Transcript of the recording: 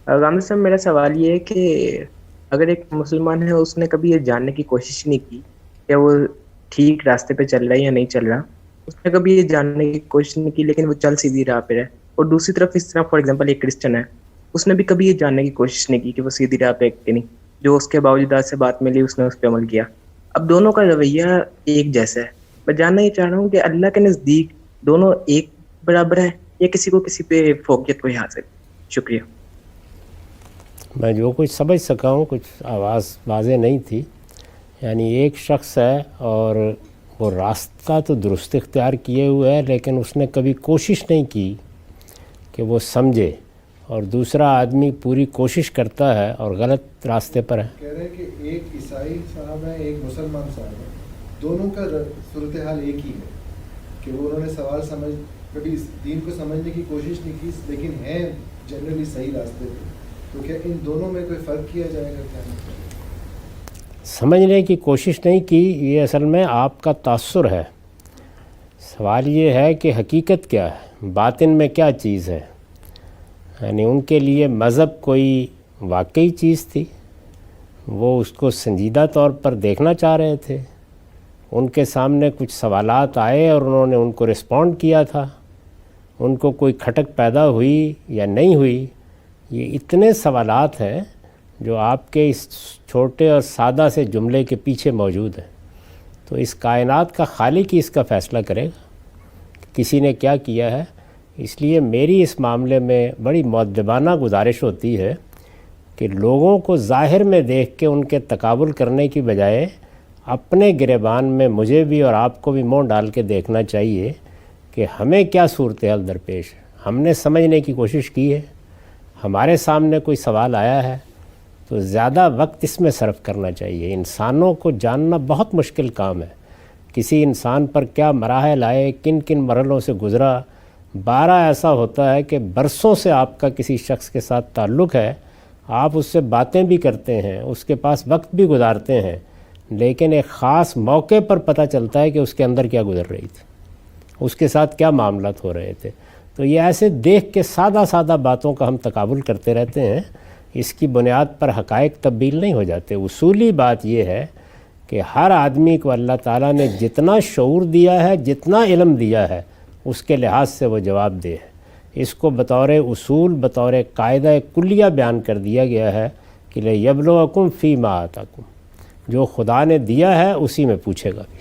غامد صاحب، میرا سوال یہ ہے کہ اگر ایک مسلمان ہے، اس نے کبھی یہ جاننے کی کوشش نہیں کی کہ وہ ٹھیک راستے پہ چل رہا ہے یا نہیں چل رہا، اس نے کبھی یہ جاننے کی کوشش نہیں کی لیکن وہ چل سیدھی راہ پہ ہے، اور دوسری طرف اس طرح فار ایگزامپل ایک کرسچن ہے، اس نے بھی کبھی یہ جاننے کی کوشش نہیں کی کہ وہ سیدھی راہ پہ ہے کہ نہیں، جو اس کے باوجود آج سے بات ملی اس نے اس پہ عمل کیا، اب دونوں کا رویہ ایک جیسا ہے۔ میں جاننا یہ چاہ رہا ہوں کہ اللہ کے نزدیک دونوں ایک برابر ہے یا کسی کو کسی پہ فوقیت کوئی حاصل؟ شکریہ۔ میں جو کچھ سمجھ سکا ہوں، کچھ آواز واضح نہیں تھی، یعنی ایک شخص ہے اور وہ راستہ تو درست اختیار کیے ہوئے ہے لیکن اس نے کبھی کوشش نہیں کی کہ وہ سمجھے، اور دوسرا آدمی پوری کوشش کرتا ہے اور غلط راستے پر ہے۔ کہہ رہے ہیں کہ ایک عیسائی صاحب ہے، ایک مسلمان صاحب ہے، دونوں کا صورتحال ایک ہی ہے کہ وہ انہوں نے سوال سمجھ کبھی دین کو سمجھنے کی کوشش نہیں کی لیکن ہیں جنرلی صحیح راستے پہ، تو کیا ان دونوں میں کوئی فرق کیا جائے گا؟ کیا سمجھنے کی کوشش نہیں کی، یہ اصل میں آپ کا تاثر ہے۔ سوال یہ ہے کہ حقیقت کیا ہے، باطن میں کیا چیز ہے، یعنی ان کے لیے مذہب کوئی واقعی چیز تھی، وہ اس کو سنجیدہ طور پر دیکھنا چاہ رہے تھے، ان کے سامنے کچھ سوالات آئے اور انہوں نے ان کو رسپونڈ کیا تھا، ان کو کوئی کھٹک پیدا ہوئی یا نہیں ہوئی، یہ اتنے سوالات ہیں جو آپ کے اس چھوٹے اور سادہ سے جملے کے پیچھے موجود ہیں۔ تو اس کائنات کا خالق ہی اس کا فیصلہ کرے گا کہ کسی نے کیا کیا ہے۔ اس لیے میری اس معاملے میں بڑی مؤدبانہ گزارش ہوتی ہے کہ لوگوں کو ظاہر میں دیکھ کے ان کے تقابل کرنے کی بجائے اپنے گریبان میں مجھے بھی اور آپ کو بھی منہ ڈال کے دیکھنا چاہیے کہ ہمیں کیا صورتحال درپیش ہے، ہم نے سمجھنے کی کوشش کی ہے، ہمارے سامنے کوئی سوال آیا ہے تو زیادہ وقت اس میں صرف کرنا چاہیے۔ انسانوں کو جاننا بہت مشکل کام ہے، کسی انسان پر کیا مراحل آئے، کن کن مرحلوں سے گزرا، 12 ایسا ہوتا ہے کہ برسوں سے آپ کا کسی شخص کے ساتھ تعلق ہے، آپ اس سے باتیں بھی کرتے ہیں، اس کے پاس وقت بھی گزارتے ہیں، لیکن ایک خاص موقع پر پتہ چلتا ہے کہ اس کے اندر کیا گزر رہی تھی، اس کے ساتھ کیا معاملات ہو رہے تھے۔ تو یہ ایسے دیکھ کے سادہ سادہ باتوں کا ہم تقابل کرتے رہتے ہیں، اس کی بنیاد پر حقائق تبدیل نہیں ہو جاتے۔ اصولی بات یہ ہے کہ ہر آدمی کو اللہ تعالیٰ نے جتنا شعور دیا ہے، جتنا علم دیا ہے، اس کے لحاظ سے وہ جواب دے ہے۔ اس کو بطور اصول، بطور قاعدہ کلیہ بیان کر دیا گیا ہے کہ لِیَبْلُوَکُمْ فِی مَا آتَاکُمْ، جو خدا نے دیا ہے اسی میں پوچھے گا بھی۔